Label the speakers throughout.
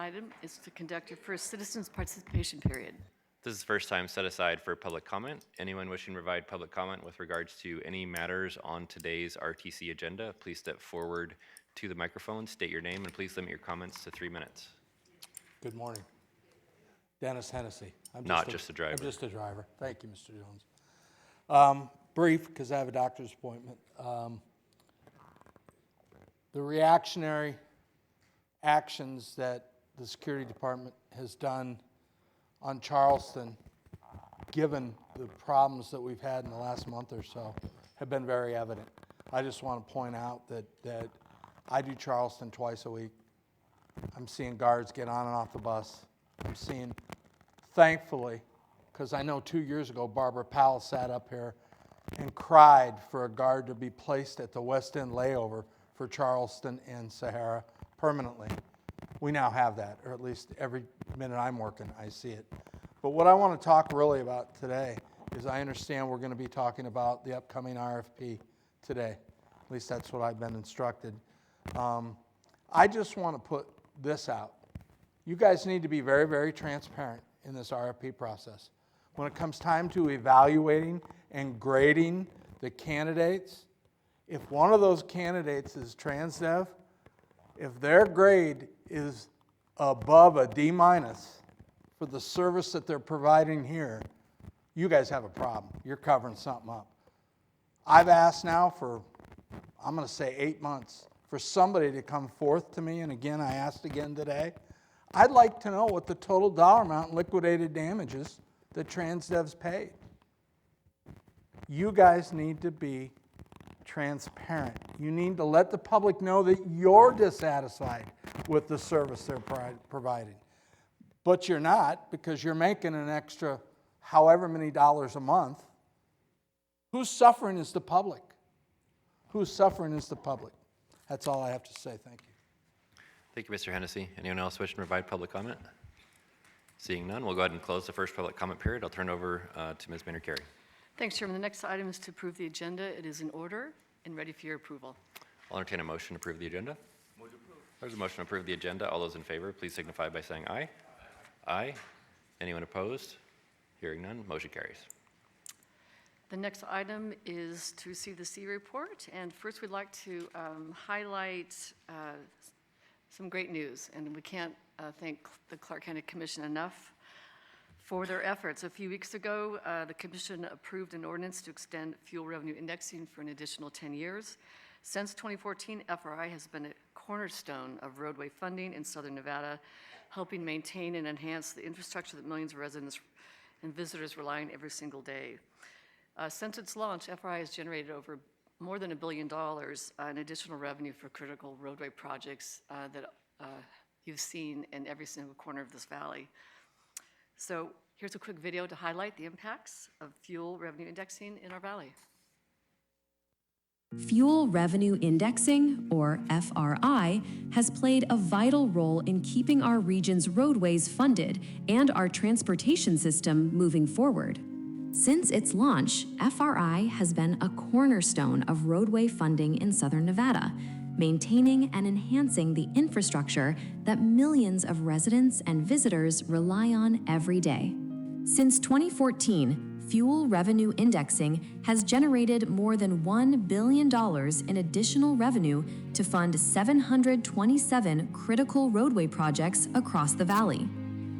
Speaker 1: item is to conduct your first citizens participation period.
Speaker 2: This is the first time set aside for public comment. Anyone wishing to provide public comment with regards to any matters on today's RTC agenda, please step forward to the microphone, state your name, and please limit your comments to 3 minutes.
Speaker 3: Good morning. Dennis Hennessy. I'm
Speaker 2: just a driver.
Speaker 3: I'm just a driver. Thank you, Mr. Jones. Brief, because I have a doctor's appointment. The reactionary actions that the security department has done on Charleston, given the problems that we've had in the last month or so, have been very evident. I just want to point out that I do Charleston twice a week. I'm seeing guards get on and off the bus. I'm seeing, thankfully, because I know 2 years ago, Barbara Powell sat up here and cried for a guard to be placed at the West End layover for Charleston and Sahara permanently. We now have that, or at least every minute I'm working, I see it. But what I want to talk really about today is I understand we're going to be talking about the upcoming RFP today. At least that's what I've been instructed. I just want to put this out. You guys need to be very, very transparent in this RFP process. When it comes time to evaluating and grading the candidates, if one of those candidates is TransDev, if their grade is above a D- for the service that they're providing here, you guys have a problem. You're covering something up. I've asked now for, I'm going to say 8 months, for somebody to come forth to me, and again, I asked again today. I'd like to know what the total dollar amount in liquidated damages that TransDev's paid. You guys need to be transparent. You need to let the public know that you're dissatisfied with the service they're providing. But you're not, because you're making an extra however many dollars a month. Who's suffering is the public. Who's suffering is the public. That's all I have to say. Thank you.
Speaker 2: Thank you, Mr. Hennessy. Anyone else wishing to provide public comment? Seeing none, we'll go ahead and close the first public comment period. I'll turn over to Ms. Maynard-Carey.
Speaker 1: Thanks, Chairman. The next item is to approve the agenda. It is in order and ready for your approval.
Speaker 2: I'll entertain a motion to approve the agenda. There's a motion to approve the agenda. All those in favor, please signify by saying aye. Aye. Anyone opposed? Hearing none, motion carries.
Speaker 1: The next item is to receive the C report. And first, we'd like to highlight some great news. And we can't thank the Clark County Commission enough for their efforts. A few weeks ago, the Commission approved an ordinance to extend fuel revenue indexing for an additional 10 years. Since 2014, FRI has been a cornerstone of roadway funding in Southern Nevada, helping maintain and enhance the infrastructure that millions of residents and visitors rely on every single day. Since its launch, FRI has generated over more than $1 billion in additional revenue for critical roadway projects that you've seen in every single corner of this valley. So here's a quick video to highlight the impacts of fuel revenue indexing in our valley.
Speaker 4: Fuel revenue indexing, or FRI, has played a vital role in keeping our region's roadways funded and our transportation system moving forward. Since its launch, FRI has been a cornerstone of roadway funding in Southern Nevada, maintaining and enhancing the infrastructure that millions of residents and visitors rely on every day. Since 2014, fuel revenue indexing has generated more than $1 billion in additional revenue to fund 727 critical roadway projects across the valley.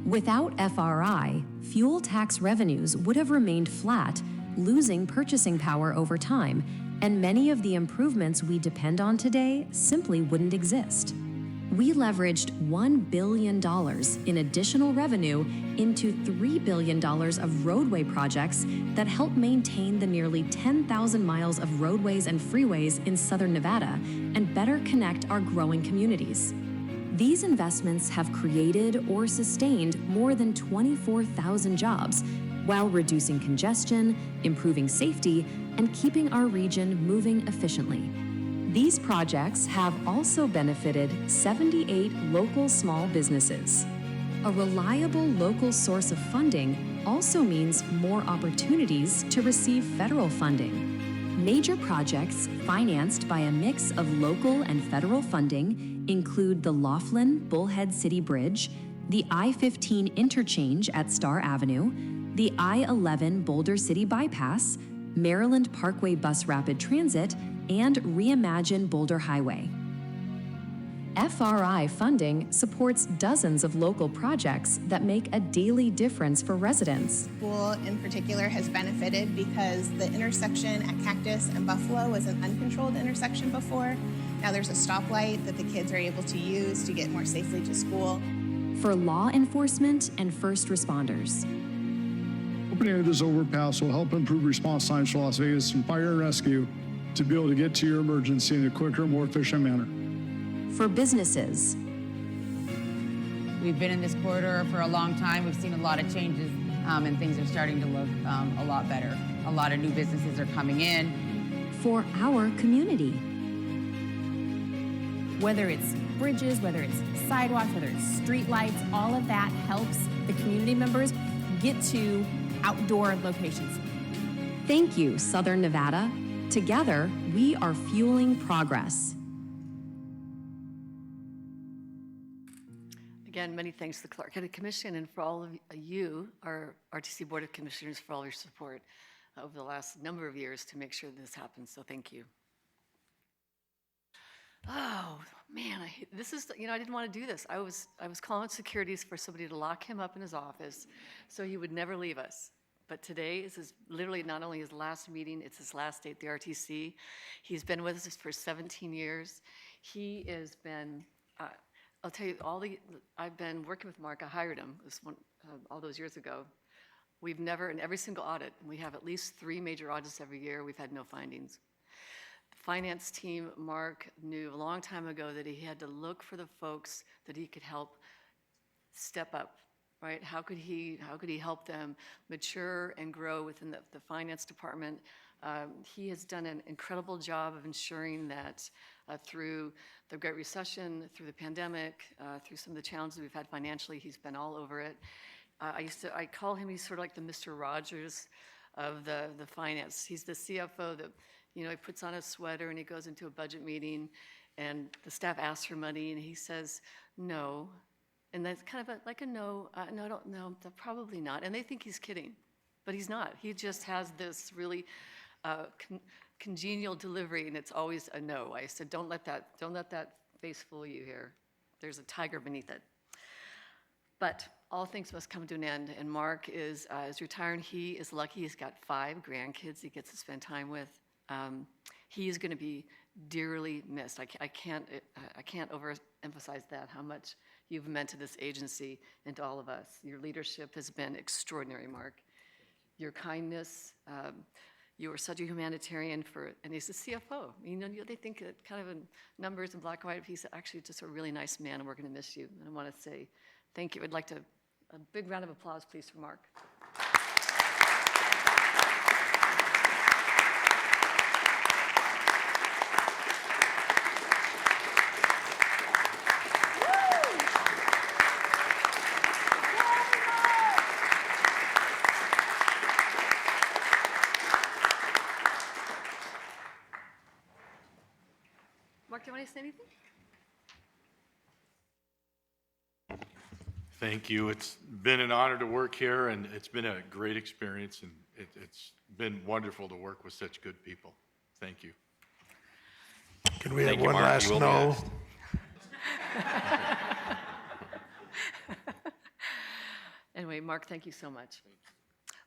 Speaker 4: Without FRI, fuel tax revenues would have remained flat, losing purchasing power over time, and many of the improvements we depend on today simply wouldn't exist. We leveraged $1 billion in additional revenue into $3 billion of roadway projects that help maintain the nearly 10,000 miles of roadways and freeways in Southern Nevada and better connect our growing communities. These investments have created or sustained more than 24,000 jobs, while reducing congestion, improving safety, and keeping our region moving efficiently. These projects have also benefited 78 local small businesses. A reliable local source of funding also means more opportunities to receive federal funding. Major projects financed by a mix of local and federal funding include the Laughlin Bullhead City Bridge, the I-15 interchange at Star Avenue, the I-11 Boulder City Bypass, Maryland Parkway Bus Rapid Transit, and Reimagine Boulder Highway. FRI funding supports dozens of local projects that make a daily difference for residents.
Speaker 5: School in particular has benefited because the intersection at Cactus and Buffalo was an uncontrolled intersection before. Now there's a stoplight that the kids are able to use to get more safely to school.
Speaker 4: For law enforcement and first responders.
Speaker 6: Opening of this overpass will help improve response times for Las Vegas and fire and rescue to be able to get to your emergency in a quicker, more efficient manner.
Speaker 4: For businesses.
Speaker 7: We've been in this corridor for a long time. We've seen a lot of changes and things are starting to look a lot better. A lot of new businesses are coming in.
Speaker 4: For our community.
Speaker 8: Whether it's bridges, whether it's sidewalks, whether it's street lights, all of that helps the community members get to outdoor locations.
Speaker 4: Thank you, Southern Nevada. Together, we are fueling progress.
Speaker 1: Again, many thanks to the Clark County Commission and for all of you, our RTC Board of Commissioners, for all your support over the last number of years to make sure this happens, so thank you. Oh, man, this is, I didn't want to do this. I was calling securities for somebody to lock him up in his office so he would never leave us. But today is literally not only his last meeting, it's his last day at the RTC. He's been with us for 17 years. He has been, I'll tell you, I've been working with Mark. I hired him all those years ago. We've never, in every single audit, we have at least 3 major audits every year, we've had no findings. Finance team, Mark knew a long time ago that he had to look for the folks that he could help step up, right? How could he help them mature and grow within the finance department? He has done an incredible job of ensuring that through the Great Recession, through the pandemic, through some of the challenges we've had financially, he's been all over it. I call him, he's sort of like the Mr. Rogers of the finance. He's the CFO that, he puts on a sweater and he goes into a budget meeting and the staff asks for money and he says, no. And that's kind of like a no, no, I don't know, probably not. And they think he's kidding, but he's not. He just has this really congenial delivery and it's always a no. I said, don't let that face fool you here. There's a tiger beneath it. But all things must come to an end, and Mark is retiring. He is lucky. He's got 5 grandkids he gets to spend time with. He is going to be dearly missed. I can't overemphasize that, how much you've meant to this agency and to all of us. Your leadership has been extraordinary, Mark. Your kindness, you are such a humanitarian and he's a CFO. They think that kind of in numbers and black and white, he's actually just a really nice man, and we're going to miss you. And I want to say thank you. I'd like a big round of applause, please, for Mark. Mark, do you want to say anything?
Speaker 9: Thank you. It's been an honor to work here, and it's been a great experience, and it's been wonderful to work with such good people. Thank you.
Speaker 10: Can we
Speaker 2: Thank
Speaker 10: have
Speaker 2: you,
Speaker 10: one
Speaker 2: Mark.
Speaker 10: last
Speaker 2: You will be
Speaker 10: no?
Speaker 2: missed.
Speaker 1: Anyway, Mark, thank you so much.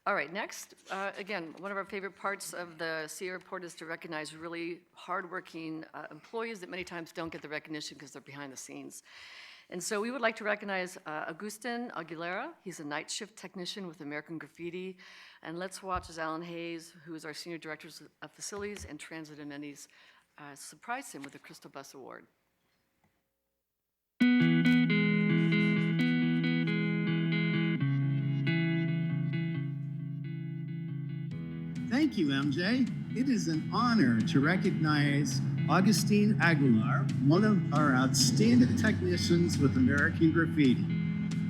Speaker 1: All right, next, again, one of our favorite parts of the CA report is to recognize really hardworking employees that many times don't get the recognition because they're behind the scenes. And so we would like to recognize Agustin Aguilera. He's a night shift technician with American Graffiti. And let's watch as Alan Hayes, who is our Senior Director of Facilities and Transit Amenities, surprise him with the Crystal Bus Award.
Speaker 11: Thank you, MJ. It is an honor to recognize Agustin Aguilar, one of our outstanding technicians with American Graffiti.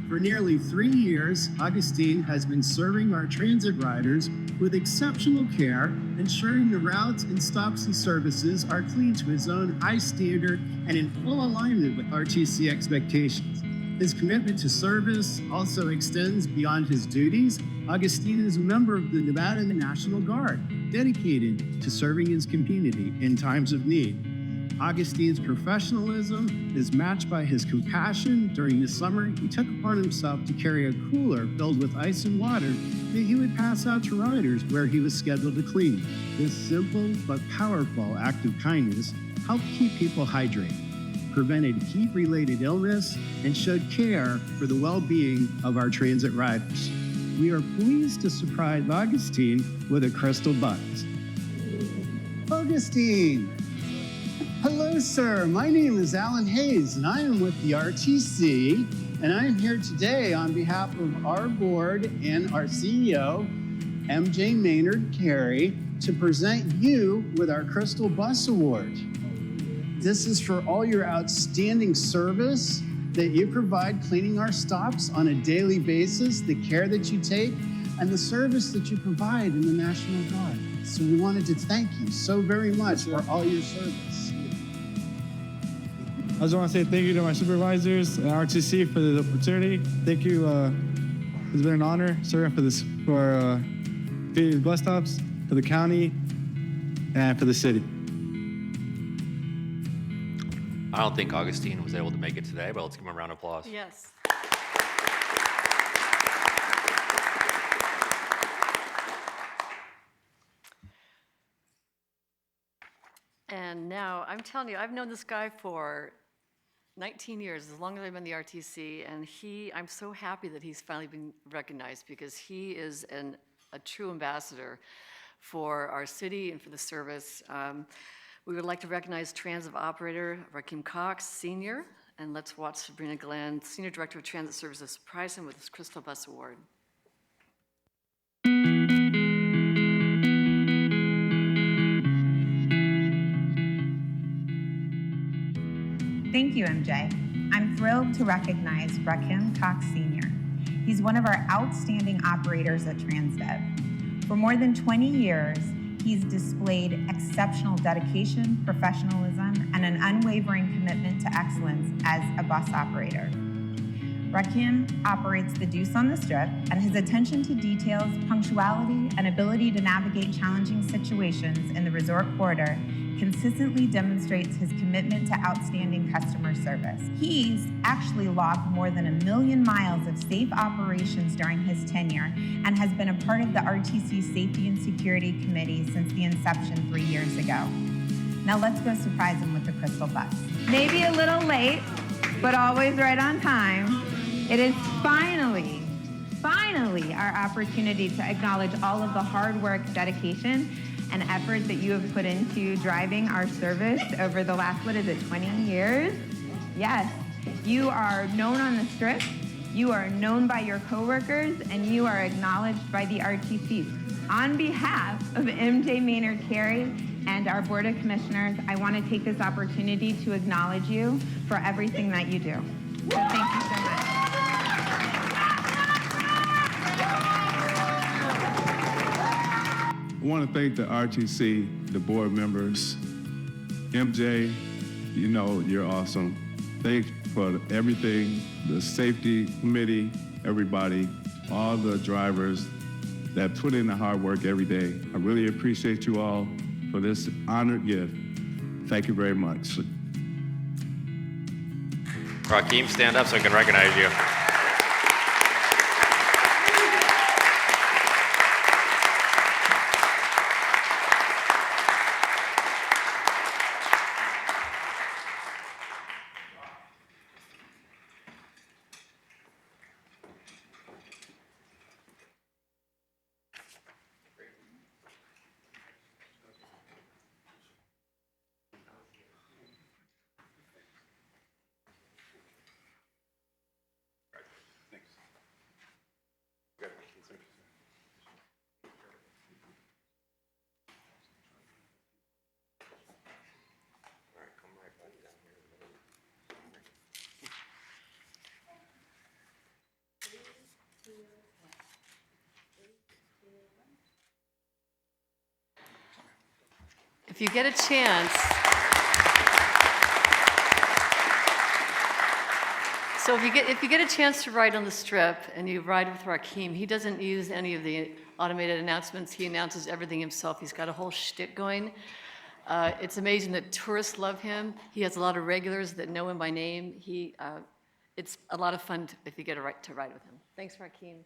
Speaker 11: For nearly 3 years, Augustine has been serving our transit riders with exceptional care, ensuring the routes and stops he services are clean to his own high standard and in full alignment with RTC expectations. His commitment to service also extends beyond his duties. Augustine is a member of the Nevada National Guard, dedicated to serving his community in times of need. Augustine's professionalism is matched by his compassion. During the summer, he took upon himself to carry a cooler filled with ice and water that he would pass out to riders where he was scheduled to clean. This simple but powerful act of kindness helped keep people hydrated, prevented heat-related illness, and showed care for the well-being of our transit riders. We are pleased to surprise Augustine with a crystal buzz. Augustine! Hello, sir. My name is Alan Hayes, and I am with the RTC, and I am here today on behalf of our board and our CEO, MJ Maynard Carey, to present you with our Crystal Bus Award. This is for all your outstanding service that you provide cleaning our stops on a daily basis, the care that you take, and the service that you provide in the National Guard. So we wanted to thank you so very much for all your service.
Speaker 12: I just want to say thank you to my supervisors and RTC for the opportunity. Thank you. It's been an honor serving for these bus stops, for the county, and for the city.
Speaker 2: I don't think Augustine was able to make it today, but let's give him a round of applause.
Speaker 1: Yes. And now, I'm telling you, I've known this guy for 19 years, as long as I've been in the RTC, and I'm so happy that he's finally been recognized, because he is a true ambassador for our city and for the service. We would like to recognize Transit Operator Rakim Cox, Sr., and let's watch Sabrina Glenn, Senior Director of Transit Services, surprise him with his Crystal Bus Award.
Speaker 13: Thank you, MJ. I'm thrilled to recognize Rakim Cox Sr. He's one of our outstanding operators at TransDev. For more than 20 years, he's displayed exceptional dedication, professionalism, and an unwavering commitment to excellence as a bus operator. Rakim operates the Deuce on the Strip, and his attention to details, punctuality, and ability to navigate challenging situations in the resort corridor consistently demonstrates his commitment to outstanding customer service. He's actually logged more than 1 million miles of safe operations during his tenure and has been a part of the RTC Safety and Security Committee since the inception 3 years ago. Now let's go surprise him with the Crystal Bus. Maybe a little late, but always right on time. It is finally our opportunity to acknowledge all of the hard work, dedication, and effort that you have put into driving our service over the last, 20 years? Yes, you are known on the Strip, you are known by your coworkers, and you are acknowledged by the RTC. On behalf of MJ Maynard Carey and our Board of Commissioners, I want to take this opportunity to acknowledge you for everything that you do. So thank you so much.
Speaker 14: I want to thank the RTC, the board members. MJ, you know you're awesome. Thanks for everything, the safety committee, everybody, all the drivers that put in the hard work every day. I really appreciate you all for this honored gift. Thank you very much.
Speaker 2: Rakim, stand up so I can recognize you.
Speaker 1: If you get a chance, so if you get a chance to ride on the Strip and you ride with Rakeem, he doesn't use any of the automated announcements. He announces everything himself. He's got a whole shtick going. It's amazing that tourists love him. He has a lot of regulars that know him by name. It's a lot of fun if you get to ride with him. Thanks, Rakeem.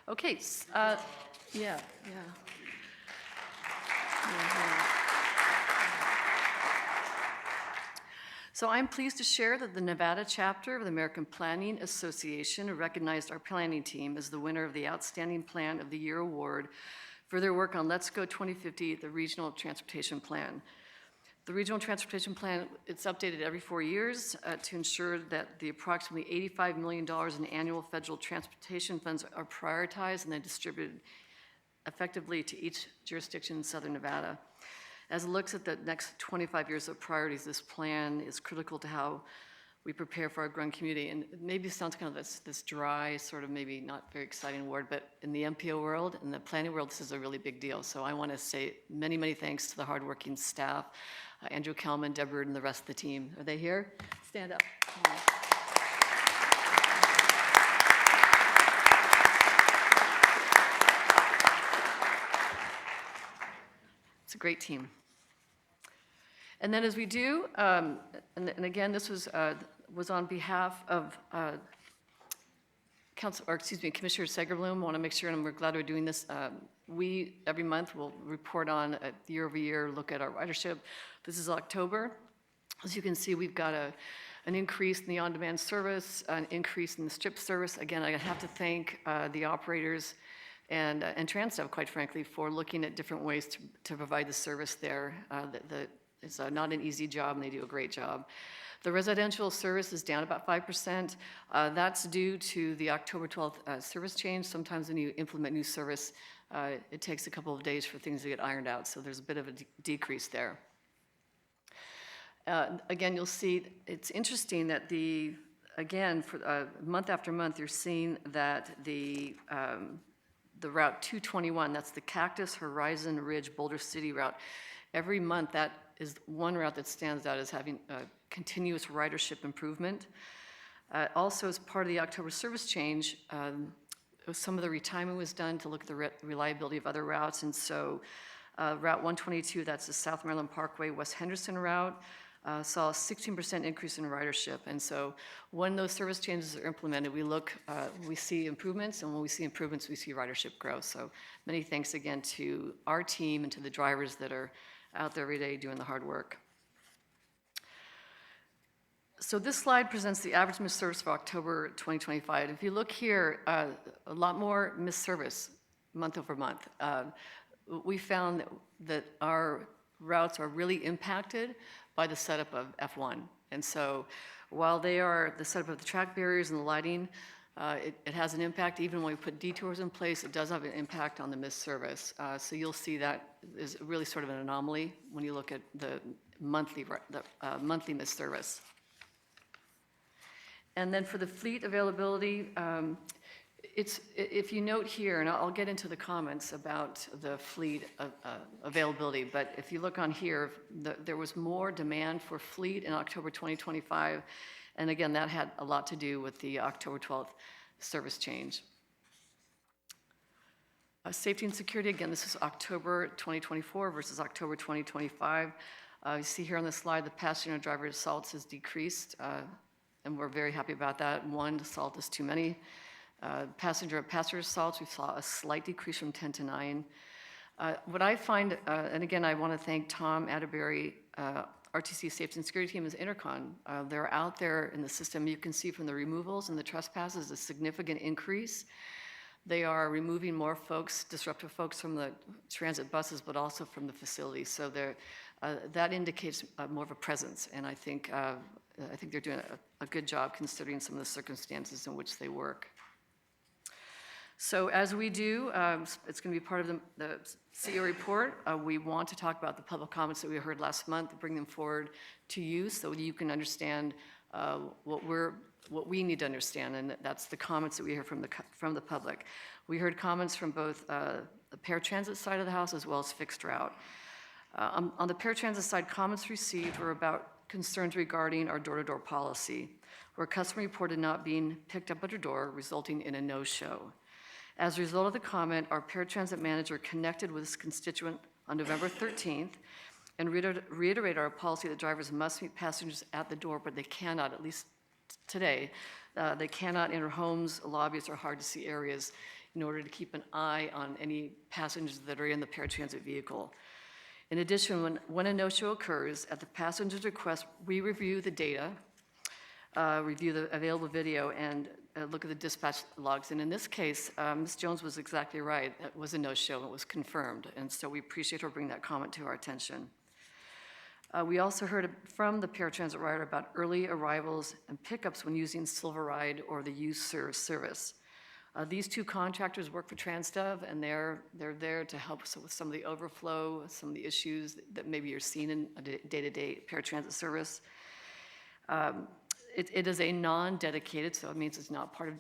Speaker 1: Okay, yeah. So I'm pleased to share that the Nevada chapter of the American Planning Association recognized our planning team as the winner of the Outstanding Plan of the Year award for their work on Let's Go 2050, the Regional Transportation Plan. The Regional Transportation Plan, it's updated every 4 years to ensure that the approximately $85 million in annual federal transportation funds are prioritized and then distributed effectively to each jurisdiction in Southern Nevada. As it looks at the next 25 years of priorities, this plan is critical to how we prepare for our growing community. And it maybe sounds kind of this dry, sort of maybe not very exciting word, but in the MPO world, in the planning world, this is a really big deal. So I want to say many, many thanks to the hardworking staff, Andrew Kelman, Deborah, and the rest of the team. Are they here? Stand up. It's a great team. And then as we do, and again, this was on behalf of Commissioner Segerbloom. I want to make sure, and we're glad we're doing this. We, every month, will report on a year-over-year look at our ridership. This is October. As you can see, we've got an increase in the on-demand service, an increase in the strip service. Again, I have to thank the operators and Transdev, quite frankly, for looking at different ways to provide the service there. It's not an easy job, and they do a great job. The residential service is down about 5%. That's due to the October 12th service change. Sometimes when you implement new service, it takes a couple of days for things to get ironed out, so there's a bit of a decrease there. Again, you'll see it's interesting that for month after month, you're seeing that the Route 221, that's the Cactus Horizon Ridge Boulder City route, every month that is one route that stands out as having continuous ridership improvement. Also, as part of the October service change, some of the retiming was done to look at the reliability of other routes, and so Route 122, that's the South Maryland Parkway West Henderson route, saw a 16% increase in ridership. And so when those service changes are implemented, we see improvements, and when we see improvements, we see ridership grow. So many thanks again to our team and to the drivers that are out there every day doing the hard work. So this slide presents the average missed service for October 2025. If you look here, a lot more missed service month over month. We found that our routes are really impacted by the setup of F1. And so while they are the setup of the track barriers and the lighting, it has an impact. Even when we put detours in place, it does have an impact on the missed service. So you'll see that is really sort of an anomaly when you look at the monthly missed service. And then for the fleet availability, if you note here, and I'll get into the comments about the fleet availability, but if you look on here, there was more demand for fleet in October 2025, and again, that had a lot to do with the October 12th service change. Safety and security, again, this is October 2024 versus October 2025. You see here on the slide, the passenger and driver assaults has decreased, and we're very happy about that. One assault is too many. Passenger assaults, we saw a slight decrease from 10 to 9. What I find, and again, I want to thank Tom Atterbury, RTC Safety and Security Team is Intercon. They're out there in the system. You can see from the removals and the trespasses a significant increase. They are removing more folks, disruptive folks from the transit buses, but also from the facilities. So that indicates more of a presence, and I think they're doing a good job considering some of the circumstances in which they work. So as we do, it's going to be part of the CEO report. We want to talk about the public comments that we heard last month, bring them forward to you so that you can understand what we're what we need to understand, and that's the comments that we hear from the public. We heard comments from both the paratransit side of the house as well as fixed route. On the paratransit side, comments received were about concerns regarding our door-to-door policy, where a customer reported not being picked up at her door, resulting in a no-show. As a result of the comment, our paratransit manager connected with this constituent on November 13th and reiterated our policy that drivers must meet passengers at the door, but they cannot, at least today, they cannot enter homes, lobbies, or hard-to-see areas in order to keep an eye on any passengers that are in the paratransit vehicle. In addition, when a no-show occurs, at the passenger's request, we review the data, review the available video, and look at the dispatch logs. And in this case, Ms. Jones was exactly right. It was a no-show. It was confirmed. And so we appreciate her bringing that comment to our attention. We also heard from the paratransit rider about early arrivals and pickups when using Silver Ride or the Youth service. These two contractors work for TransDev, and they're there to help us with some of the overflow, some of the issues that maybe you're seeing in a day-to-day paratransit service. It is a non-dedicated, so it means it's not part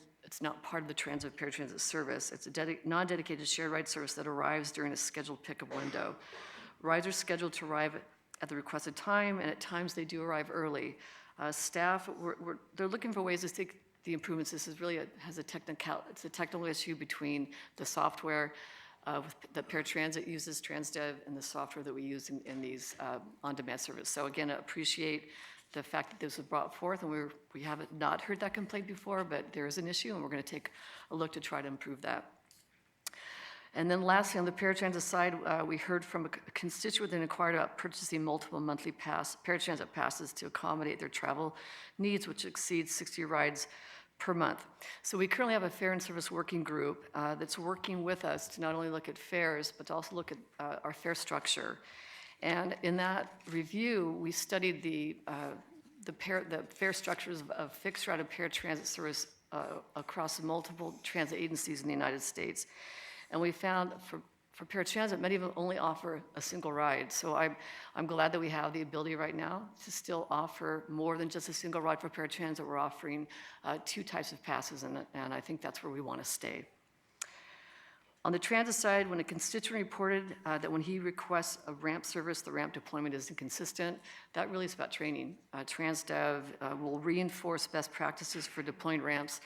Speaker 1: of the transit paratransit service. It's a non-dedicated shared ride service that arrives during a scheduled pickup window. Rides are scheduled to arrive at the requested time, and at times they do arrive early. Staff, they're looking for ways to take the improvements. This is really it's a technical issue between the software that paratransit uses, TransDev, and the software that we use in these on-demand service. So again, I appreciate the fact that this was brought forth, and we haven't not heard that complaint before, but there is an issue, and we're going to take a look to try to improve that. And then lastly, on the paratransit side, we heard from a constituent that inquired about purchasing multiple monthly paratransit passes to accommodate their travel needs, which exceeds 60 rides per month. So we currently have a fare and service working group that's working with us to not only look at fares, but to also look at our fare structure. And in that review, we studied the fare structures of fixed route and paratransit service across multiple transit agencies in the United States. And we found for paratransit, many of them only offer a single ride. So I'm glad that we have the ability right now to still offer more than just a single ride for paratransit. We're offering two types of passes, and I think that's where we want to stay. On the transit side, when a constituent reported that when he requests a ramp service, the ramp deployment is inconsistent, that really is about training. TransDev will reinforce best practices for deploying ramps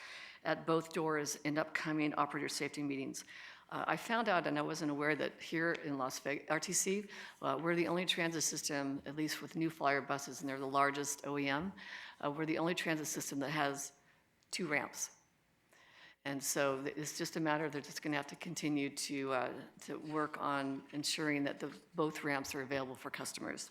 Speaker 1: at both doors in upcoming operator safety meetings. I found out, and I wasn't aware, that here in Las Vegas, RTC, we're the only transit system, at least with New Flyer buses, and they're the largest OEM, we're the only transit system that has 2 ramps. And so it's just a matter of they're just going to have to continue to work on ensuring that both ramps are available for customers.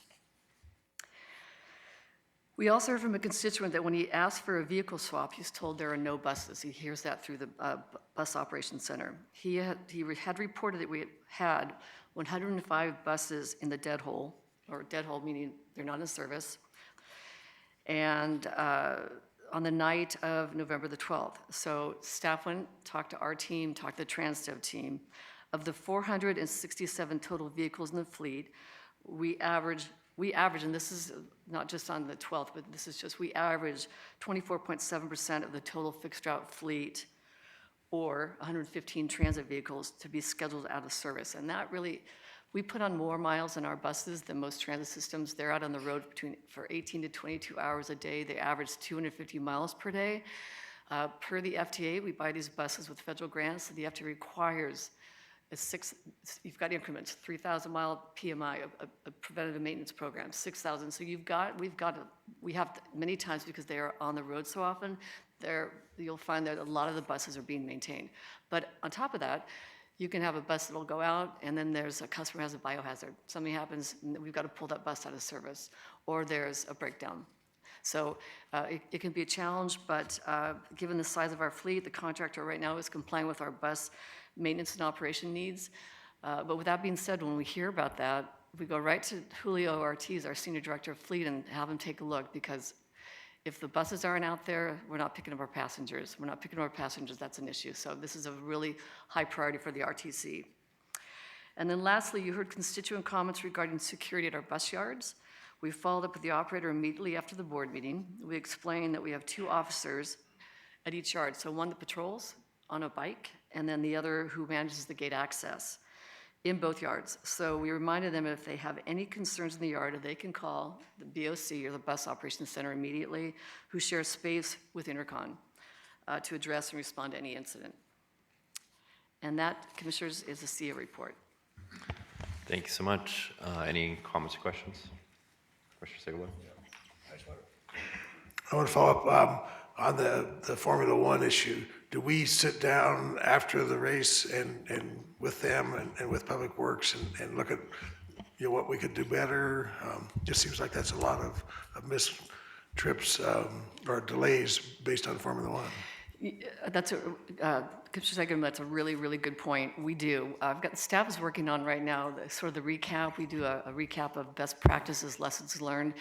Speaker 1: We also heard from a constituent that when he asked for a vehicle swap, he's told there are no buses. He hears that through the bus operations center. He had reported that we had 105 buses in the dead hole, or dead hole meaning they're not in service, and on the night of November the 12th. So staff went, talked to our team, talked to the TransDev team. Of the 467 total vehicles in the fleet, we average, and this is not just on the 12th, but this is just, we average 24.7% of the total fixed route fleet, or 115 transit vehicles to be scheduled out of service. And that really, we put on more miles in our buses than most transit systems. They're out on the road for 18 to 22 hours a day. They average 250 miles per day. Per the FTA, we buy these buses with federal grants, so the FTA requires you've got increments, 3,000 mile PMI, a preventative maintenance program, 6,000. So we have many times, because they are on the road so often, you'll find that a lot of the buses are being maintained. But on top of that, you can have a bus that'll go out, and then there's a customer who has a biohazard. Something happens, and we've got to pull that bus out of service, or there's a breakdown. So it can be a challenge, but given the size of our fleet, the contractor right now is complying with our bus maintenance and operation needs. But with that being said, when we hear about that, we go right to Julio Ortiz, our Senior Director of Fleet, and have him take a look, because if the buses aren't out there, we're not picking up our passengers. We're not picking up our passengers, that's an issue. So this is a really high priority for the RTC. And then lastly, you heard constituent comments regarding security at our bus yards. We followed up with the operator immediately after the board meeting. We explained that we have 2 officers at each yard, so one that patrols on a bike, and then the other who manages the gate access in both yards. So we reminded them if they have any concerns in the yard, they can call the BOC or the Bus Operations Center immediately, who share space with Intercon to address and respond to any incident. And that, Commissioners, is the CIA report.
Speaker 2: Thank you so much. Any comments or questions? Commissioner Sigalo?
Speaker 10: I want to follow up on the Formula One issue. Do we sit down after the race and with them and with Public Works and look at what we could do better? Just seems like that's a lot of missed trips or delays based on Formula One.
Speaker 1: That's Commissioner Segan, that's a really, really good point. We do. I've got the staff is working on right now sort of the recap. We do a recap of best practices, lessons learned.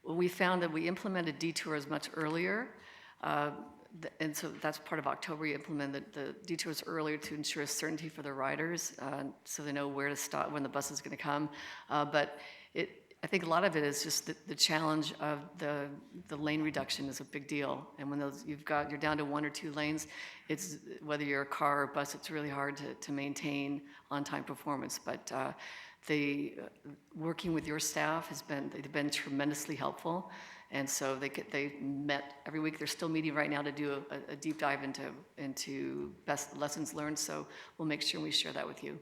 Speaker 1: We found that we implemented detours much earlier, and so that's part of October. We implemented the detours earlier to ensure certainty for the riders, so they know where to stop when the bus is going to come. But I think a lot of it is just the challenge of the lane reduction is a big deal. And when you're down to 1 or 2 lanes, it's whether you're a car or bus, it's really hard to maintain on-time performance. But working with your staff they've been tremendously helpful. And so they met every week. They're still meeting right now to do a deep dive into best lessons learned. So we'll make sure we share that with you.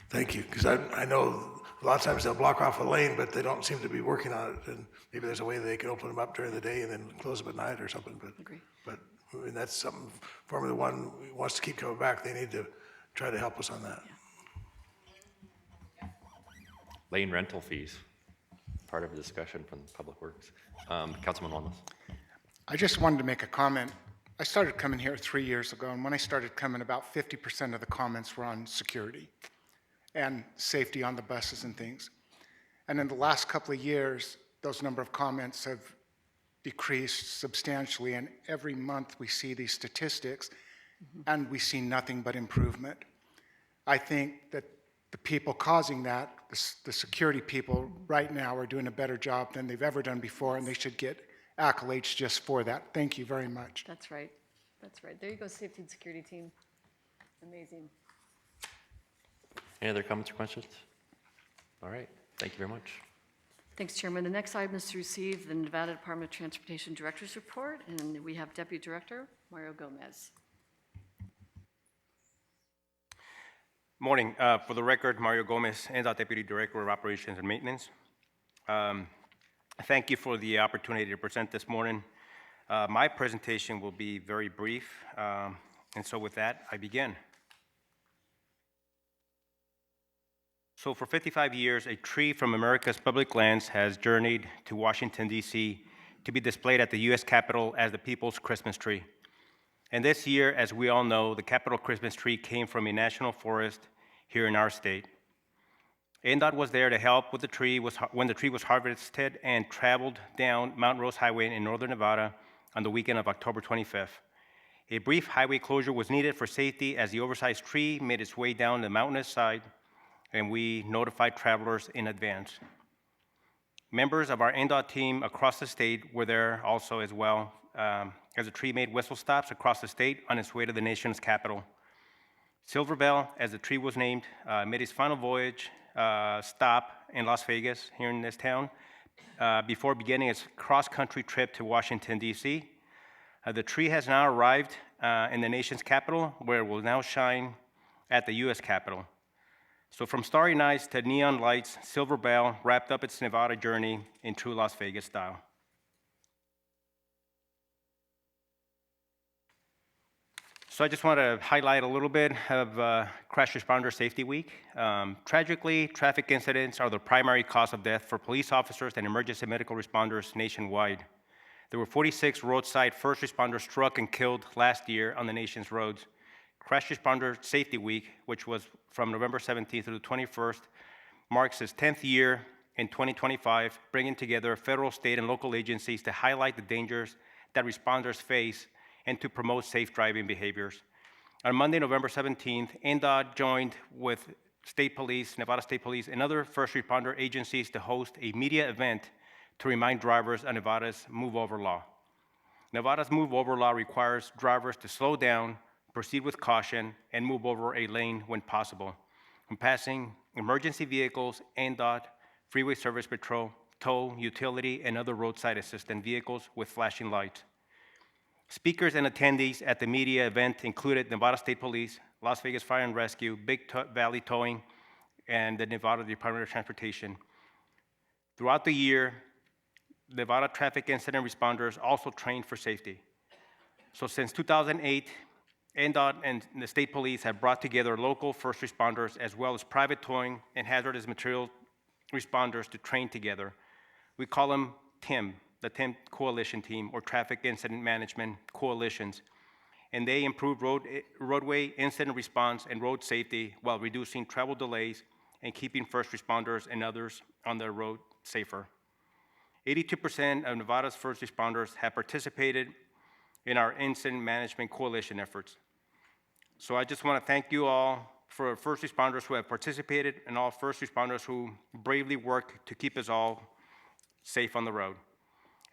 Speaker 10: Thank you, because I know a lot of times they'll block off a lane, but they don't seem to be working on it. And maybe there's a way they can open them up during the day and then close them at night or something. But I mean, that's something Formula One wants to keep coming back. They need to try to help us on that.
Speaker 1: Yeah.
Speaker 2: Lane rental fees, part of the discussion from Public Works. Councilman Wallace.
Speaker 15: I just wanted to make a comment. I started coming here 3 years ago, and when I started coming, about 50% of the comments were on security and safety on the buses and things. And in the last couple of years, those number of comments have decreased substantially, and every month we see these statistics, and we see nothing but improvement. I think that the people causing that, the security people right now, are doing a better job than they've ever done before, and they should get accolades just for that. Thank you very much.
Speaker 1: That's right. That's right. There you go, safety and security team. Amazing.
Speaker 2: Any other comments or questions? All right. Thank you very much.
Speaker 1: Thanks, Chairman. The next item is to receive the Nevada Department of Transportation Director's Report, and we have Deputy Director Mario Gomez.
Speaker 16: Morning. For the record, Mario Gomez, NDOT Deputy Director of Operations and Maintenance. Thank you for the opportunity to present this morning. My presentation will be very brief, and so with that, I begin. So for 55 years, a tree from America's public lands has journeyed to Washington, D.C. to be displayed at the U.S. Capitol as the people's Christmas tree. And this year, as we all know, the Capitol Christmas tree came from a national forest here in our state. NDOT was there to help with the tree when the tree was harvested and traveled down Mount Rose Highway in northern Nevada on the weekend of October 25th. A brief highway closure was needed for safety as the oversized tree made its way down the mountainous side, and we notified travelers in advance. Members of our NDOT team across the state were there also as well, as the tree made whistle stops across the state on its way to the nation's capital. Silver Bell, as the tree was named, made its final voyage stop in Las Vegas, here in this town, before beginning its cross-country trip to Washington, D.C. The tree has now arrived in the nation's capital, where it will now shine at the U.S. Capitol. So from starry nights to neon lights, Silver Bell wrapped up its Nevada journey in true Las Vegas style. So I just want to highlight a little bit of Crash Responder Safety Week. Tragically, traffic incidents are the primary cause of death for police officers and emergency medical responders nationwide. There were 46 roadside first responders struck and killed last year on the nation's roads. Crash Responder Safety Week, which was from November 17th through the 21st, marks its 10th year in 2025, bringing together federal, state, and local agencies to highlight the dangers that responders face and to promote safe driving behaviors. On Monday, November 17th, NDOT joined with State Police, Nevada State Police, and other first responder agencies to host a media event to remind drivers of Nevada's move over law. Nevada's move over law requires drivers to slow down, proceed with caution, and move over a lane when possible. When passing emergency vehicles, NDOT, Freeway Service Patrol, tow, utility, and other roadside assistant vehicles with flashing lights. Speakers and attendees at the media event included Nevada State Police, Las Vegas Fire and Rescue, Valley Towing, and the Nevada Department of Transportation. Throughout the year, Nevada traffic incident responders also trained for safety. So since 2008, NDOT and the state police have brought together local first responders as well as private towing and hazardous material responders to train together. We call them TIM, the TIM Coalition Team, or Traffic Incident Management Coalitions. And they improve roadway incident response and road safety while reducing travel delays and keeping first responders and others on the road safer. 82% of Nevada's first responders have participated in our incident management coalition efforts. So I just want to thank you all for first responders who have participated and all first responders who bravely work to keep us all safe on the road.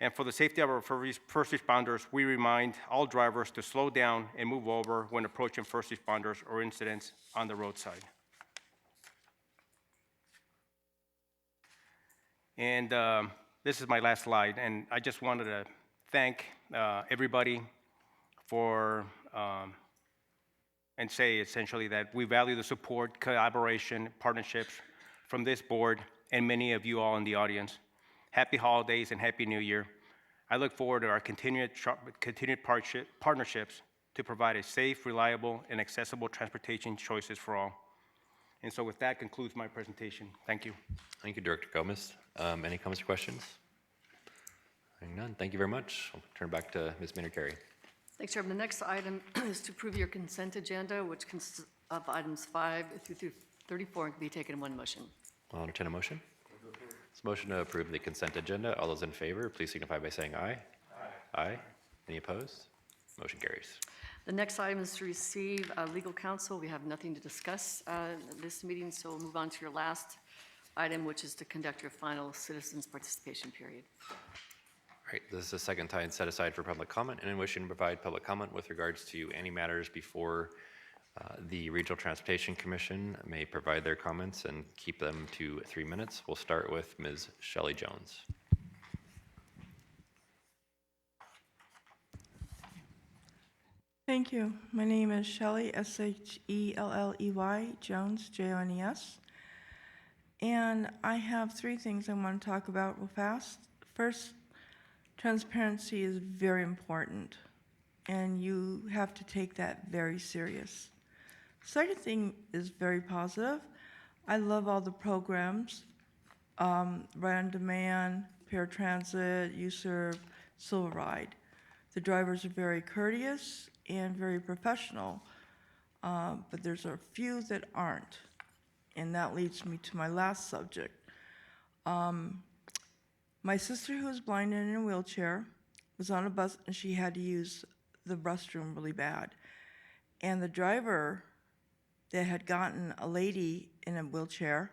Speaker 16: And for the safety of our first responders, we remind all drivers to slow down and move over when approaching first responders or incidents on the roadside. And this is my last slide, and I just wanted to thank everybody for, and say essentially that we value the support, collaboration, partnerships from this board and many of you all in the audience. Happy holidays and Happy New Year. I look forward to our continued partnerships to provide a safe, reliable, and accessible transportation choices for all. And so with that concludes my presentation. Thank you.
Speaker 2: Thank you, Director Gomez. Any comments or questions? Hearing none, thank you very much. I'll turn back to Ms. Maynard-Carey.
Speaker 1: Thanks, Chairman. The next item is to approve your consent agenda, which consists of items 5 through 34 and can be taken in one motion.
Speaker 2: I'll entertain a motion. This motion to approve the consent agenda. All those in favor, please signify by saying aye. Aye. Aye. Any opposed? Motion carries.
Speaker 1: The next item is to receive legal counsel. We have nothing to discuss this meeting, so we'll move on to your last item, which is to conduct your final citizens participation period.
Speaker 2: All right, this is the second time set aside for public comment, and in wishing to provide public comment with regards to any matters before the Regional Transportation Commission may provide their comments and keep them to 3 minutes. We'll start with Ms. Shelley Jones.
Speaker 17: Thank you. My name is Shelley, S-H-E-L-L-E-Y, Jones, J-O-N-E-S. And I have 3 things I want to talk about real fast. First, transparency is very important, and you have to take that very serious. Second thing is very positive. I love all the programs, Ride on Demand, Paratransit, UServe, Silver Ride. The drivers are very courteous and very professional, but there's a few that aren't. And that leads me to my last subject. My sister, who is blind and in a wheelchair, was on a bus and she had to use the restroom really bad. And the driver that had gotten a lady in a wheelchair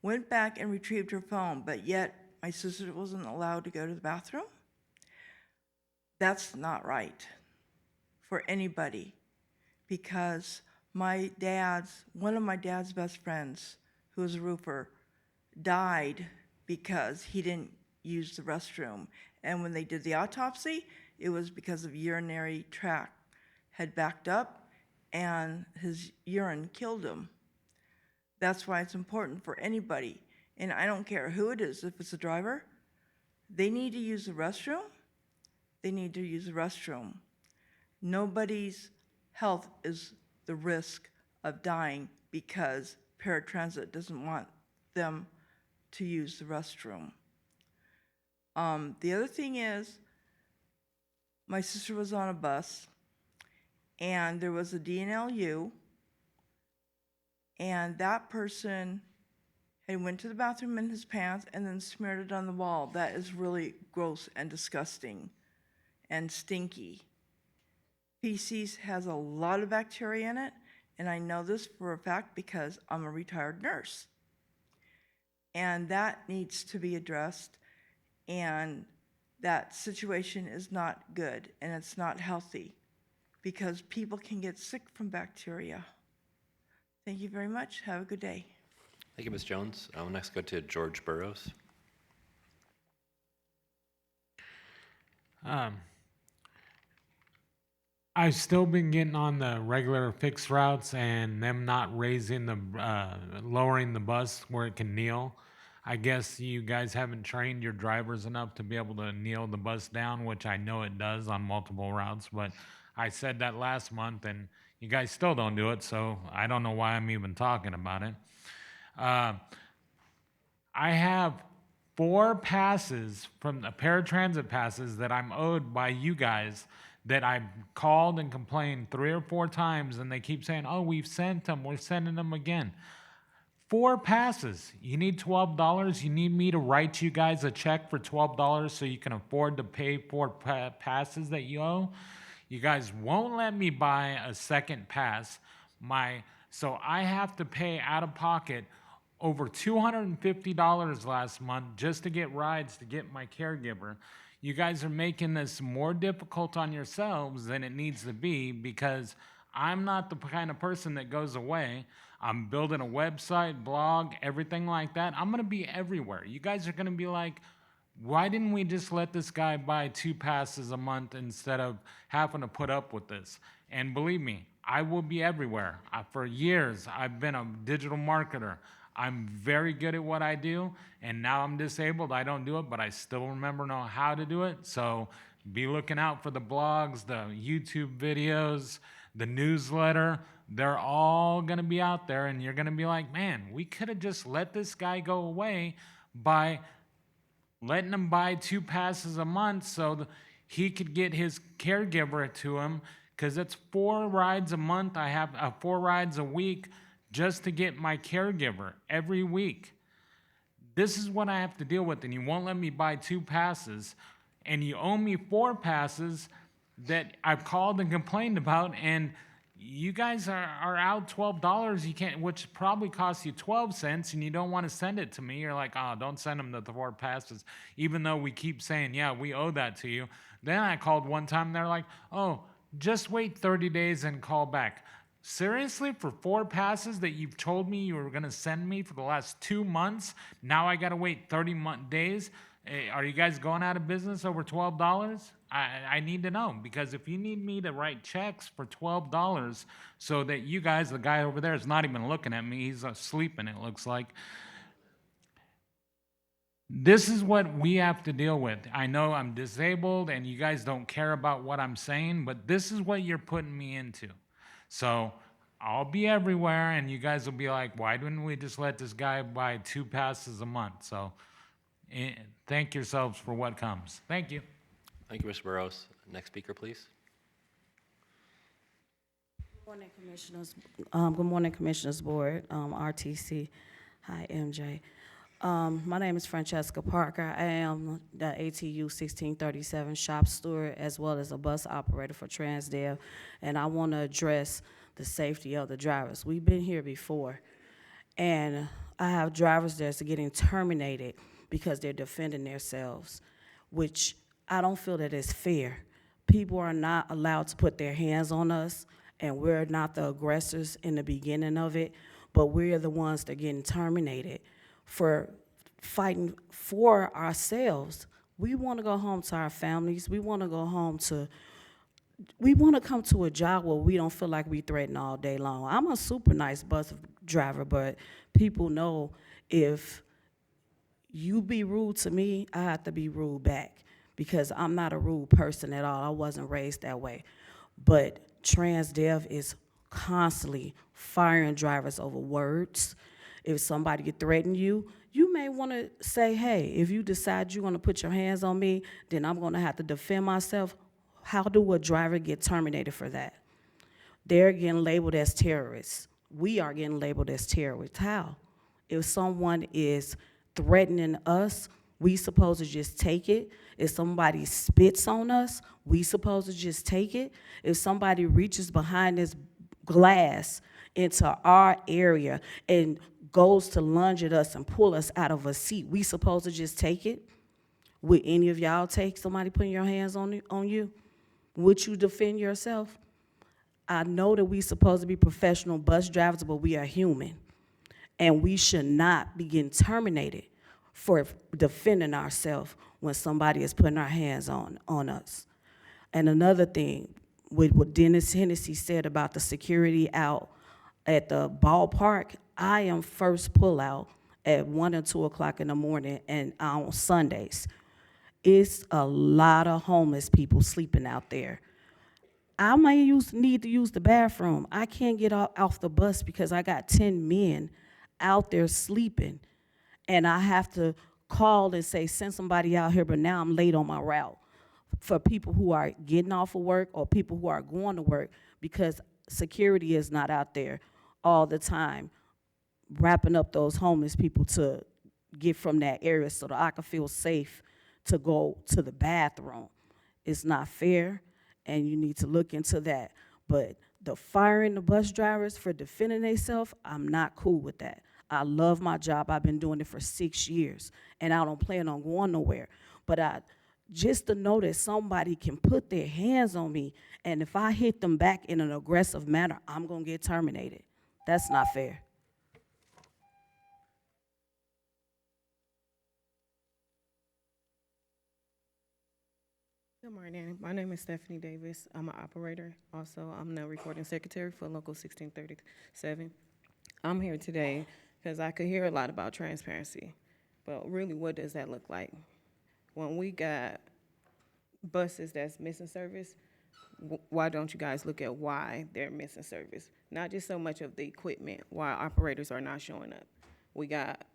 Speaker 17: went back and retrieved her phone, but yet my sister wasn't allowed to go to the bathroom. That's not right for anybody, because one of my dad's best friends, who was a roofer, died because he didn't use the restroom. And when they did the autopsy, it was because of urinary tract had backed up and his urine killed him. That's why it's important for anybody, and I don't care who it is, if it's a driver, they need to use the restroom, they need to use the restroom. Nobody's health is the risk of dying because paratransit doesn't want them to use the restroom. The other thing is, my sister was on a bus, and there was a DNLU, and that person had went to the bathroom in his pants and then smeared it on the wall. That is really gross and disgusting and stinky. Feces has a lot of bacteria in it, And I know this for a fact because I'm a retired nurse. And that needs to be addressed. And that situation is not good and it's not healthy because people can get sick from bacteria. Thank you very much. Have a good day.
Speaker 2: Thank you, Ms. Jones. I'll next go to George Burrows.
Speaker 18: I've still been getting on the regular fixed routes and them not raising the, lowering the bus where it can kneel. I guess you guys haven't trained your drivers enough to be able to kneel the bus down, which I know it does on multiple routes, but I said that last month and you guys still don't do it, so I don't know why I'm even talking about it. I have 4 passes from the paratransit passes that I'm owed by you guys that I've called and complained 3 or 4 times, and they keep saying, oh, we've sent them, we're sending them again. 4 passes. You need $12. You need me to write you guys a check for $12 so you can afford to pay 4 passes that you owe. You guys won't let me buy a second pass. So I have to pay out of pocket over $250 last month just to get rides to get my caregiver. You guys are making this more difficult on yourselves than it needs to be because I'm not the kind of person that goes away. I'm building a website, blog, everything like that. I'm going to be everywhere. You guys are going to be like, why didn't we just let this guy buy 2 passes a month instead of having to put up with this? And believe me, I will be everywhere. For years, I've been a digital marketer. I'm very good at what I do, and now I'm disabled. I don't do it, but I still know how to do it. So be looking out for the blogs, the YouTube videos, the newsletter. They're all going to be out there, and you're going to be like, man, we could have just let this guy go away by letting him buy 2 passes a month so he could get his caregiver to him, because it's 4 rides a month. I have 4 rides a week just to get my caregiver every week. This is what I have to deal with, and you won't let me buy 2 passes, and you owe me 4 passes that I've called and complained about, and you guys are out $12. You can't, which probably costs you 12 cents, and you don't want to send it to me. You're like, oh, don't send them the 4 passes, even though we keep saying, yeah, we owe that to you. Then I called one time, and they're like, oh, just wait 30 days and call back. Seriously, for 4 passes that you've told me you were going to send me for the last 2 months, now I got to wait 30 days? Are you guys going out of business over $12? I need to know, because if you need me to write checks for $12 so that you guys, the guy over there is not even looking at me, he's sleeping, it looks like. This is what we have to deal with. I know I'm disabled and you guys don't care about what I'm saying, but this is what you're putting me into. So I'll be everywhere, and you guys will be like, why didn't we just let this guy buy 2 passes a month? So thank yourselves for what comes. Thank you.
Speaker 2: Thank you, Mr. Burrows. Next speaker, please.
Speaker 19: Good morning, Commissioners. Good morning, Commissioners Board, RTC. Hi, MJ. My name is Francesca Parker. I am the ATU 1637 shop steward as well as a bus operator for Transdev, and I want to address the safety of the drivers. We've been here before, and I have drivers that's getting terminated because they're defending themselves, which I don't feel that is fair. People are not allowed to put their hands on us, and we're not the aggressors in the beginning of it, but we're the ones that are getting terminated for fighting for ourselves. We want to go home to our families. We want to go home to, we want to come to a job where we don't feel like we threatened all day long. I'm a super nice bus driver, but people know if you be rude to me, I have to be rude back, because I'm not a rude person at all. I wasn't raised that way. But Transdev is constantly firing drivers over words. If somebody threaten you, you may want to say, hey, if you decide you're going to put your hands on me, then I'm going to have to defend myself. How do a driver get terminated for that? They're getting labeled as terrorists. We are getting labeled as terrorists. How? If someone is threatening us, we supposed to just take it. If somebody spits on us, we supposed to just take it. If somebody reaches behind this glass into our area and goes to lunge at us and pull us out of a seat, we supposed to just take it? Would any of y'all take somebody putting your hands on you? Would you defend yourself? I know that we supposed to be professional bus drivers, but we are human. And we should not be getting terminated for defending ourselves when somebody is putting our hands on us. And another thing, with what Dennis Hennessy said about the security out at the ballpark, I am first pullout at 1 and 2 o'clock in the morning and on Sundays. It's a lot of homeless people sleeping out there. I may need to use the bathroom. I can't get off the bus because I got 10 men out there sleeping, and I have to call and say, send somebody out here, but now I'm late on my route for people who are getting off of work or people who are going to work, because security is not out there all the time wrapping up those homeless people to get from that area so that I can feel safe to go to the bathroom. It's not fair, and you need to look into that. But the firing the bus drivers for defending themselves, I'm not cool with that. I love my job. I've been doing it for 6 years, and I don't plan on going nowhere. But just to know that somebody can put their hands on me, and if I hit them back in an aggressive manner, I'm going to get terminated. That's not fair.
Speaker 20: Good morning. My name is Stephanie Davis. I'm an operator. Also, I'm the recording secretary for Local 1637. I'm here today because I could hear a lot about transparency, but really, what does that look like? When we got buses that's missing service, why don't you guys look at why they're missing service? Not just so much of the equipment, why operators are not showing up. We got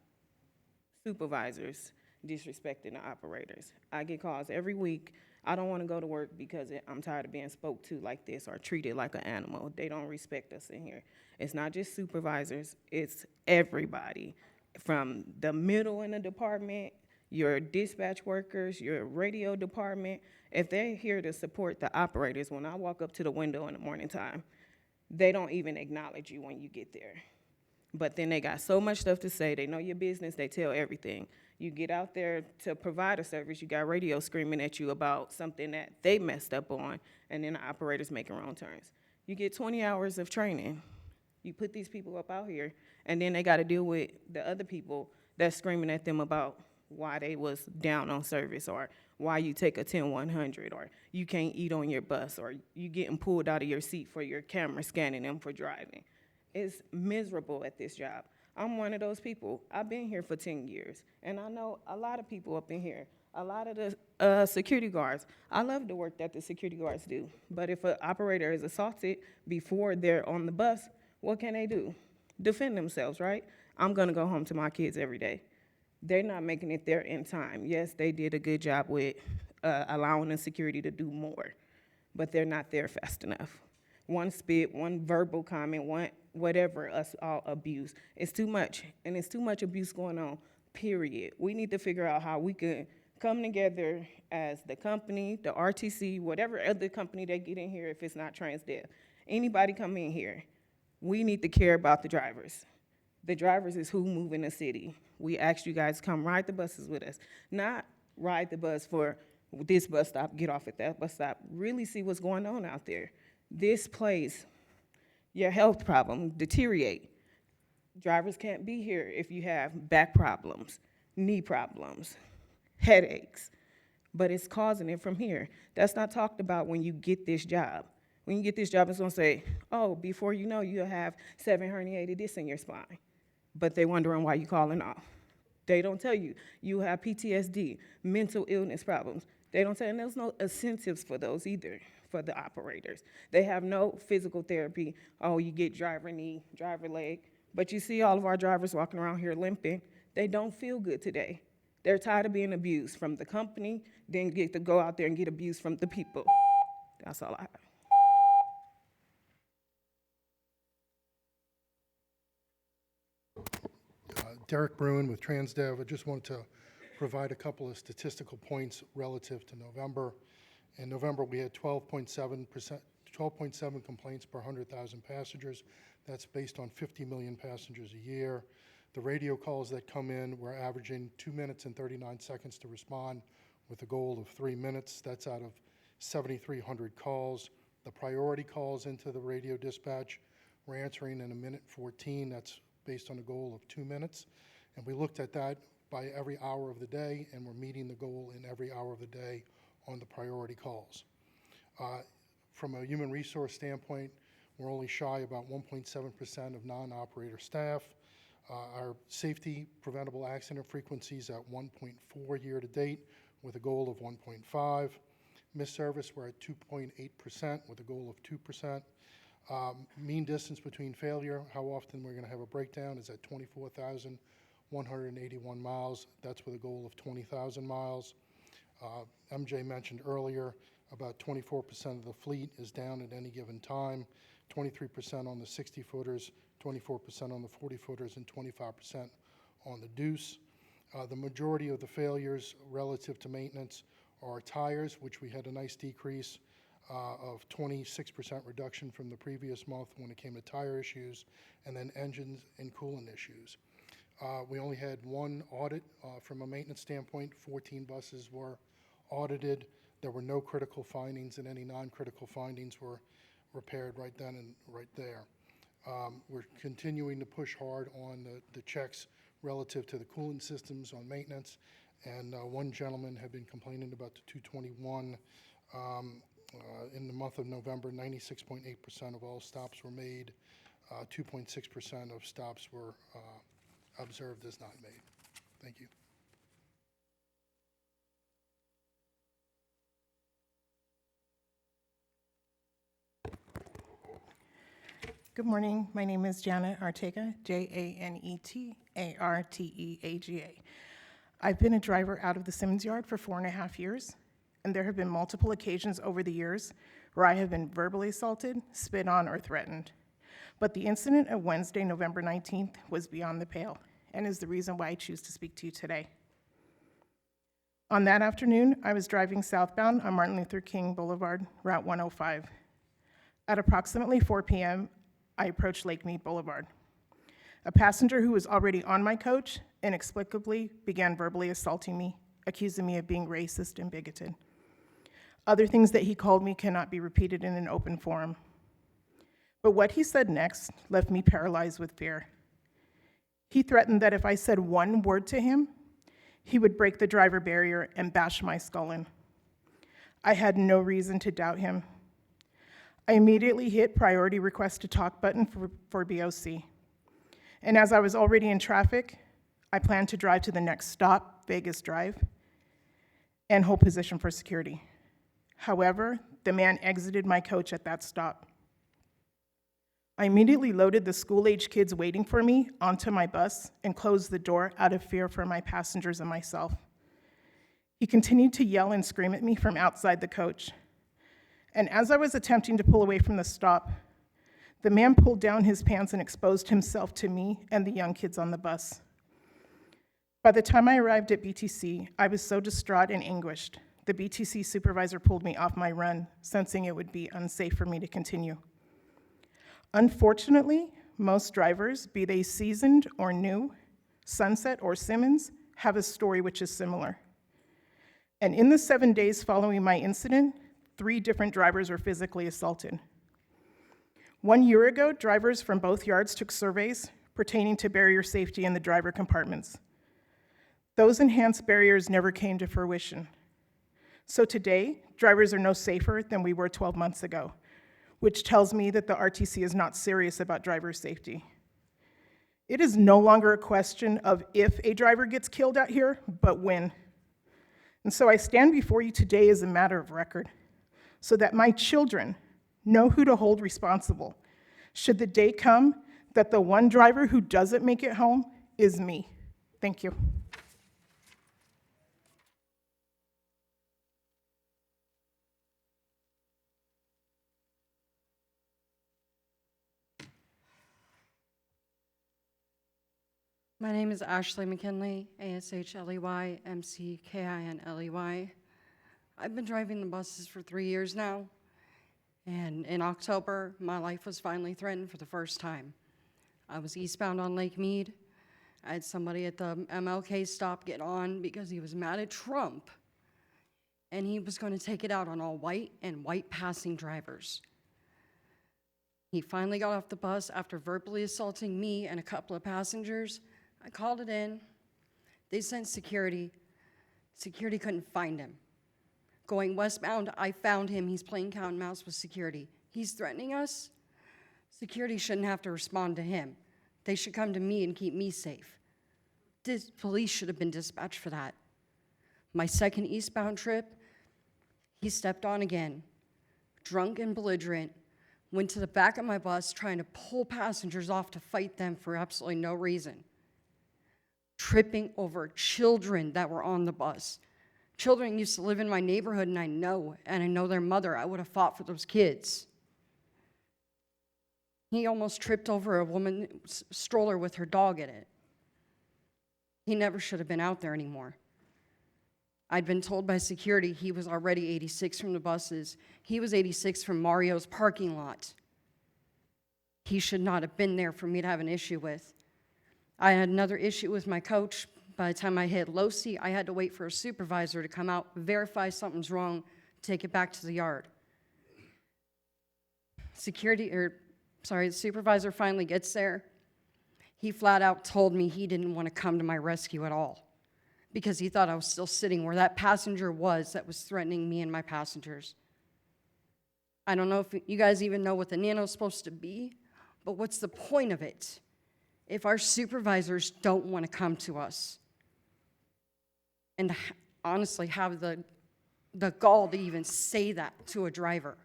Speaker 20: supervisors disrespecting the operators. I get calls every week. I don't want to go to work because I'm tired of being spoke to like this or treated like an animal. They don't respect us in here. It's not just supervisors, it's everybody. From the middle in the department, your dispatch workers, your radio department. If they're here to support the operators, when I walk up to the window in the morning time, they don't even acknowledge you when you get there. But then they got so much stuff to say. They know your business. They tell everything. You get out there to provide a service, you got radio screaming at you about something that they messed up on, and then the operators making wrong turns. You get 20 hours of training. You put these people up out here, and then they got to deal with the other people that's screaming at them about why they was down on service, or why you take a 10-100, or you can't eat on your bus, or you getting pulled out of your seat for your camera scanning them for driving. It's miserable at this job. I'm one of those people. I've been here for 10 years, and I know a lot of people up in here, a lot of the security guards. I love the work that the security guards do, but if an operator is assaulted before they're on the bus, what can they do? Defend themselves, right? I'm gonna go home to my kids every day. They're not making it there in time. Yes, they did a good job with allowing the security to do more, but they're not there fast enough. One spit, one verbal comment, one whatever, us all abuse. It's too much, and it's too much abuse going on, period. We need to figure out how we can come together as the company, the RTC, whatever other company they get in here if it's not TransDev. Anybody come in here, we need to care about the drivers. The drivers is who move in the city. We ask you guys to come ride the buses with us, not ride the bus for this bus stop, get off at that bus stop. Really see what's going on out there. This place, your health problem deteriorate. Drivers can't be here if you have back problems, knee problems, headaches, but it's causing it from here. That's not talked about when you get this job. When you get this job, it's gonna say, oh, before you know, you'll have 7 herniated discs in your spine, but they wondering why you calling off. They don't tell you, you have PTSD, mental illness problems. They don't tell you, and there's no incentives for those either, for the operators. They have no physical therapy. Oh, you get driver knee, driver leg. But you see all of our drivers walking around here limping. They don't feel good today. They're tired of being abused from the company, then get to go out there and get abused from the people. That's all I have.
Speaker 21: Derek Bruin with TransDev. I just wanted to provide a couple of statistical points relative to November. In November, we had 12.7% 12.7 complaints per 100,000 passengers. That's based on 50 million passengers a year. The radio calls that come in, we're averaging 2 minutes and 39 seconds to respond with a goal of 3 minutes. That's out of 7,300 calls. The priority calls into the radio dispatch, we're answering in 1:14. That's based on a goal of 2 minutes. And we looked at that by every hour of the day, and we're meeting the goal in every hour of the day on the priority calls. From a human resource standpoint, we're only shy about 1.7% of non-operator staff. Our safety preventable accident frequencies at 1.4 year to date with a goal of 1.5. Missed service, we're at 2.8% with a goal of 2%. Mean distance between failure, how often we're going to have a breakdown, is at 24,181 miles. That's with a goal of 20,000 miles. MJ mentioned earlier about 24% of the fleet is down at any given time, 23% on the 60-footers, 24% on the 40-footers, and 25% on the deuce. The majority of the failures relative to maintenance are tires, which we had a nice decrease of 26% reduction from the previous month when it came to tire issues, and then engines and coolant issues. We only had one audit from a maintenance standpoint. 14 buses were audited. There were no critical findings, and any non-critical findings were repaired right then and right there. We're continuing to push hard on the checks relative to the coolant systems on maintenance, and one gentleman had been complaining about the 221. In the month of November, 96.8% of all stops were made. 2.6% of stops were observed as not made. Thank you.
Speaker 3: Good morning. My name is Janet Arteaga, Janetarteaga. I've been a driver out of the Simmons Yard for 4.5 years, and there have been multiple occasions over the years where I have been verbally assaulted, spit on, or threatened. But the incident of Wednesday, November 19th was beyond the pale and is the reason why I choose to speak to you today. On that afternoon, I was driving southbound on Martin Luther King Boulevard, Route 105. At approximately 4 p.m., I approached Lake Mead Boulevard. A passenger who was already on my coach inexplicably began verbally assaulting me, accusing me of being racist and bigoted. Other things that he called me cannot be repeated in an open forum. But what he said next left me paralyzed with fear. He threatened that if I said one word to him, he would break the driver barrier and bash my skull in. I had no reason to doubt him. I immediately hit priority request to talk button for BOC. And as I was already in traffic, I planned to drive to the next stop, Vegas Drive, and hold position for security. However, the man exited my coach at that stop. I immediately loaded the school-age kids waiting for me onto my bus and closed the door out of fear for my passengers and myself. He continued to yell and scream at me from outside the coach. And as I was attempting to pull away from the stop, the man pulled down his pants and exposed himself to me and the young kids on the bus. By the time I arrived at BTC, I was so distraught and anguished. The BTC supervisor pulled me off my run, sensing it would be unsafe for me to continue. Unfortunately, most drivers, be they seasoned or new, Sunset or Simmons, have a story which is similar. And in the 7 days following my incident, 3 different drivers were physically assaulted. 1 year ago, drivers from both yards took surveys pertaining to barrier safety in the driver compartments. Those enhanced barriers never came to fruition. So today, drivers are no safer than we were 12 months ago, which tells me that the RTC is not serious about driver safety. It is no longer a question of if a driver gets killed out here, but when. And so I stand before you today as a matter of record, so that my children know who to hold responsible should the day come that the one driver who doesn't make it home is me. Thank you.
Speaker 22: My name is Ashley McKinley, ASHLEY, MCKINLEY. I've been driving the buses for 3 years now, And in October, my life was finally threatened for the first time. I was eastbound on Lake Mead. I had somebody at the MLK stop get on because he was mad at Trump. And he was going to take it out on all white and white passing drivers. He finally got off the bus after verbally assaulting me and a couple of passengers. I called it in. They sent security. Security couldn't find him. Going westbound, I found him. He's playing cat and mouse with security. He's threatening us. Security shouldn't have to respond to him. They should come to me and keep me safe. Police should have been dispatched for that. My second eastbound trip, he stepped on again, drunk and belligerent, went to the back of my bus trying to pull passengers off to fight them for absolutely no reason. Tripping over children that were on the bus. Children used to live in my neighborhood, and I know their mother. I would have fought for those kids. He almost tripped over a woman's stroller with her dog in it. He never should have been out there anymore. I'd been told by security he was already 86 from the buses. He was 86 from Mario's parking lot. He should not have been there for me to have an issue with. I had another issue with my coach. By the time I hit Losi, I had to wait for a supervisor to come out, verify something's wrong, take it back to the yard. The supervisor finally gets there. He flat out told me he didn't want to come to my rescue at all because he thought I was still sitting where that passenger was that was threatening me and my passengers. I don't know if you guys even know what the nano's supposed to be, but what's the point of it if our supervisors don't want to come to us and honestly have the gall to even say that to a driver?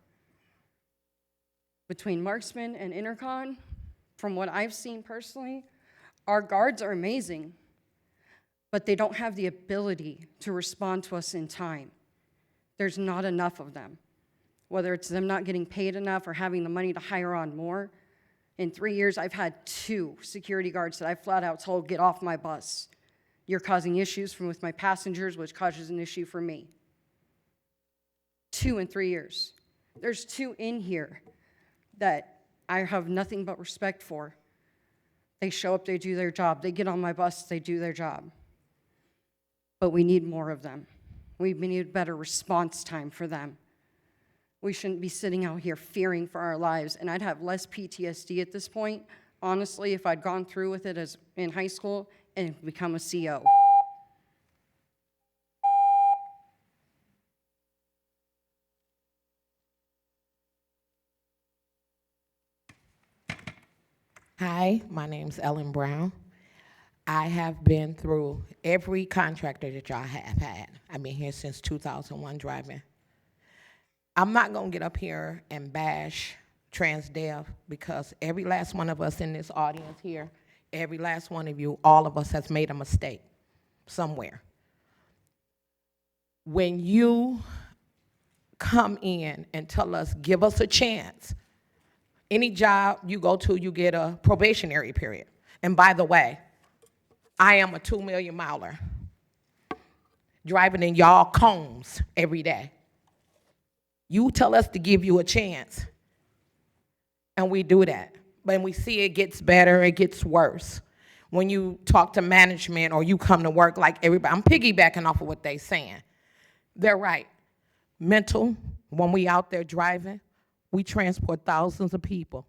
Speaker 22: Between Marksman and Intercon, from what I've seen personally, our guards are amazing, but they don't have the ability to respond to us in time. There's not enough of them. Whether it's them not getting paid enough or having the money to hire on more. In 3 years, I've had 2 security guards that I flat out told, get off my bus. You're causing issues with my passengers, which causes an issue for me. 2 in 3 years. There's 2 in here that I have nothing but respect for. They show up, they do their job. They get on my bus, they do their job. But we need more of them. We need better response time for them. We shouldn't be sitting out here fearing for our lives. And I'd have less PTSD at this point, honestly, if I'd gone through with it as in high school and become a CO.
Speaker 5: Hi, my name's Ellen Brown. I have been through every contractor that y'all have had. I've been here since 2001 driving. I'm not gonna get up here and bash TransDev because every last one of us in this audience here, every last one of you, all of us has made a mistake somewhere. When you come in and tell us, give us a chance, any job you go to, you get a probationary period. And by the way, I am a 2 million miler, driving in y'all combs every day. You tell us to give you a chance, and we do that. But when we see it gets better, it gets worse. When you talk to management or you come to work like everybody, I'm piggybacking off of what they're saying. They're right. Mental, when we out there driving, we transport thousands of people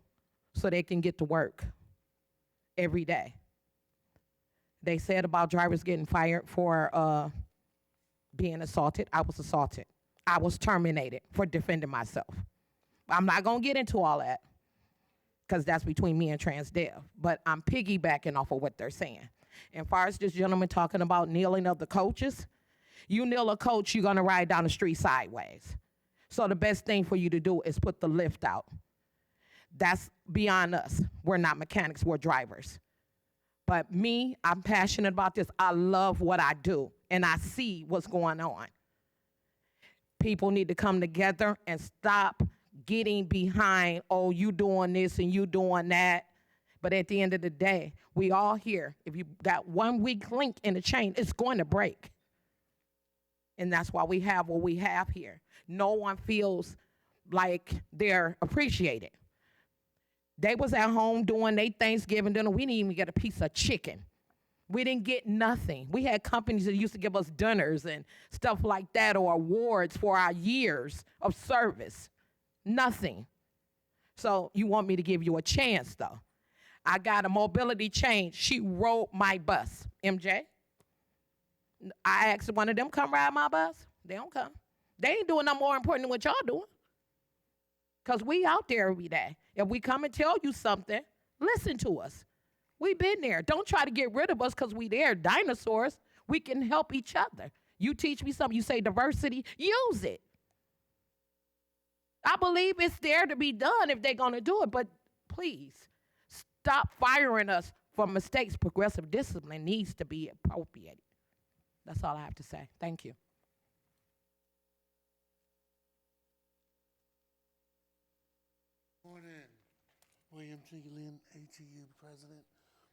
Speaker 5: so they can get to work every day. They said about drivers getting fired for being assaulted. I was assaulted. I was terminated for defending myself. I'm not gonna get into all that because that's between me and TransDev, but I'm piggybacking off of what they're saying. And as far as this gentleman talking about kneeling of the coaches, you kneel a coach, you're gonna ride down the street sideways. So the best thing for you to do is put the lift out. That's beyond us. We're not mechanics, we're drivers. But me, I'm passionate about this. I love what I do, and I see what's going on. People need to come together and stop getting behind, oh, you doing this and you doing that. But at the end of the day, we all here. If you got one weak link in the chain, it's going to break. And that's why we have what we have here. No one feels like they're appreciated. They was at home doing their Thanksgiving dinner. We didn't even get a piece of chicken. We didn't get nothing. We had companies that used to give us dinners and stuff like that, or awards for our years of service. Nothing. So you want me to give you a chance, though. I got a mobility change. She rode my bus, MJ. I asked one of them come ride my bus. They don't come. They ain't doing no more important than what y'all doing. Because we out there every day. If we come and tell you something, listen to us. We been there. Don't try to get rid of us because we there. Dinosaurs, we can help each other. You teach me something, you say diversity, use it. I believe it's there to be done if they're going to do it, but please, stop firing us for mistakes. Progressive discipline needs to be appropriated. That's all I have to say. Thank you.
Speaker 6: Morning. William T. Lynn, ATU President.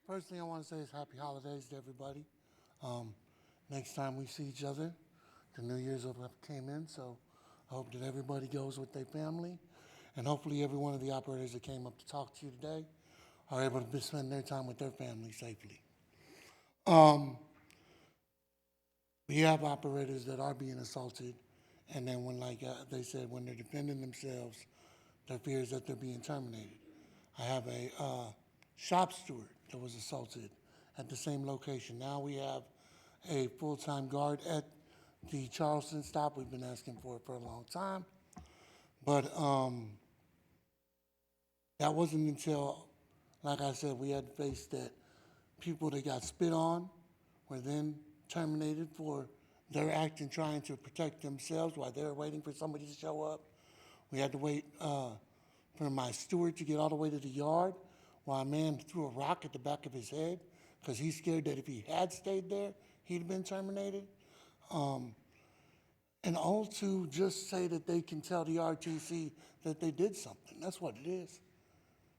Speaker 6: First thing I want to say is happy holidays to everybody. Next time we see each other, the New Year's will have came in, so I hope that everybody goes with their family, and hopefully every one of the operators that came up to talk to you today are able to spend their time with their family safely. We have operators that are being assaulted, and then when, like they said, when they're defending themselves, their fear is that they're being terminated. I have a shop steward that was assaulted at the same location. Now we have a full-time guard at the Charleston stop. We've been asking for it for a long time. But that wasn't until, like I said, we had to face that people that got spit on were then terminated for their act in trying to protect themselves while they were waiting for somebody to show up. We had to wait for my steward to get all the way to the yard while a man threw a rock at the back of his head because he's scared that if he had stayed there, he'd have been terminated. And all to just say that they can tell the RTC that they did something. That's what it is.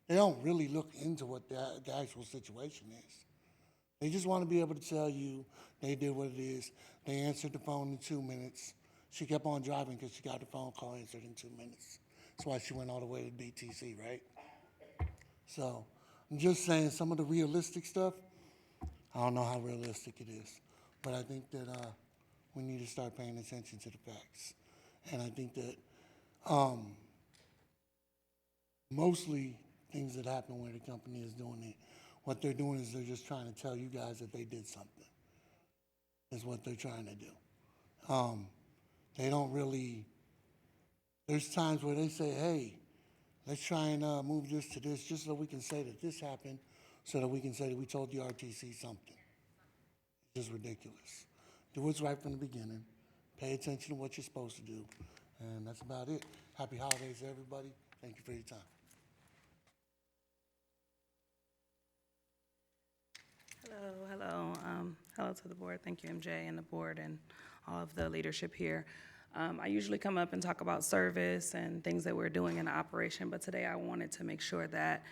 Speaker 6: They don't really look into what the actual situation is. They just want to be able to tell you they did what it is. They answered the phone in 2 minutes. She kept on driving because she got the phone call answered in 2 minutes. That's why she went all the way to BTC, right? So I'm just saying some of the realistic stuff, I don't know how realistic it is, but I think that we need to start paying attention to the facts. And I think that mostly things that happen where the company is doing it, what they're doing is they're just trying to tell you guys that they did something, is what they're trying to do. They don't really, there's times where they say, hey, let's try and move this to this just so we can say that this happened, so that we can say that we told the RTC something. It's just ridiculous. Do what's right from the beginning. Pay attention to what you're supposed to do. And that's about it. Happy holidays, everybody. Thank you for your time.
Speaker 7: Hello. Hello to the board. Thank you, MJ, and the board and all of the leadership here. I usually come up and talk about service and things that we're doing in the operation, but today I wanted to make sure that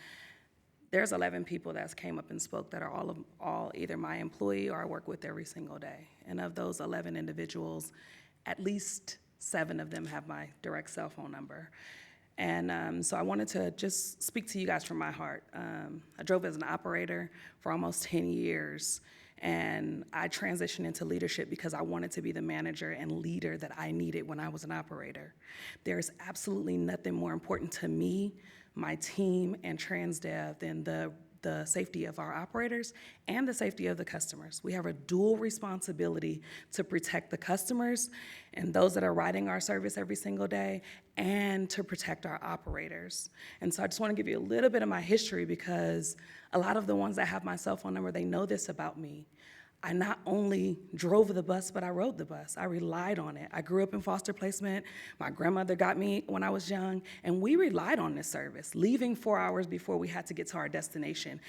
Speaker 7: there's 11 people that came up and spoke that are all either my employee or I work with every single day. And of those 11 individuals, at least 7 of them have my direct cell phone number. And so I wanted to just speak to you guys from my heart. I drove as an operator for almost 10 years, and I transitioned into leadership because I wanted to be the manager and leader that I needed when I was an operator. There's absolutely nothing more important to me, my team, and TransDev than the safety of our operators and the safety of the customers. We have a dual responsibility to protect the customers and those that are riding our service every single day, and to protect our operators. And so I just want to give you a little bit of my history because a lot of the ones that have my cell phone number, they know this about me. I not only drove the bus, but I rode the bus. I relied on it. I grew up in foster placement. My grandmother got me when I was young, and we relied on this service, leaving 4 hours before we had to get to our destination.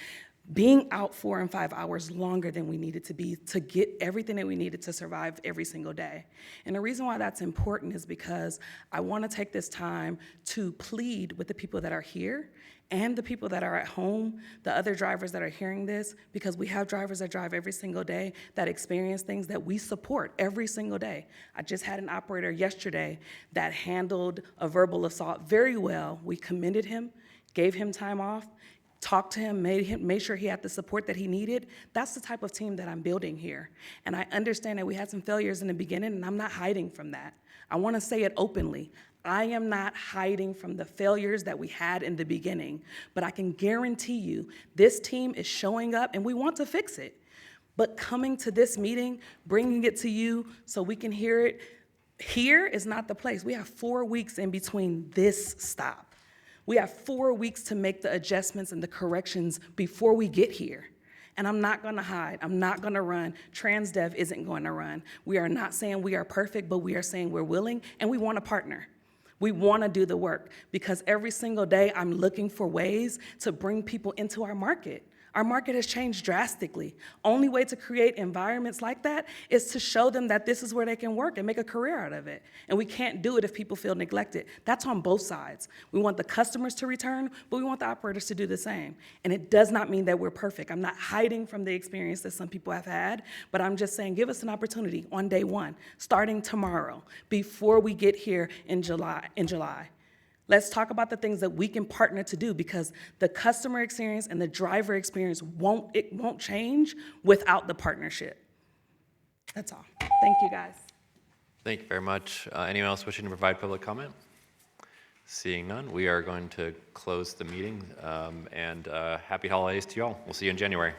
Speaker 7: being out 4 and 5 hours longer than we needed to be to get everything that we needed to survive every single day. And the reason why that's important is because I want to take this time to plead with the people that are here and the people that are at home, the other drivers that are hearing this, because we have drivers that drive every single day that experience things that we support every single day. I just had an operator yesterday that handled a verbal assault very well. We commended him, gave him time off, talked to him, made sure he had the support that he needed. That's the type of team that I'm building here. And I understand that we had some failures in the beginning, and I'm not hiding from that. I want to say it openly. I am not hiding from the failures that we had in the beginning, but I can guarantee you this team is showing up and we want to fix it. But coming to this meeting, bringing it to you so we can hear it, here is not the place. We have 4 weeks in between this stop. We have 4 weeks to make the adjustments and the corrections before we get here. And I'm not gonna hide, I'm not gonna run. TransDev isn't going to run. We are not saying we are perfect, but we are saying we're willing and we wanna partner. We wanna do the work because every single day I'm looking for ways to bring people into our market. Our market has changed drastically. Only way to create environments like that is to show them that this is where they can work and make a career out of it. And we can't do it if people feel neglected. That's on both sides. We want the customers to return, but we want the operators to do the same. And it does not mean that we're perfect. I'm not hiding from the experience that some people have had, but I'm just saying give us an opportunity on day one, starting tomorrow, before we get here in July. Let's talk about the things that we can partner to do because the customer experience and the driver experience won't change without the partnership. That's all. Thank you, guys.
Speaker 2: Thank you very much. Anyone else wishing to provide public comment? Seeing none, we are going to close the meeting, and happy holidays to you all. We'll see you in January.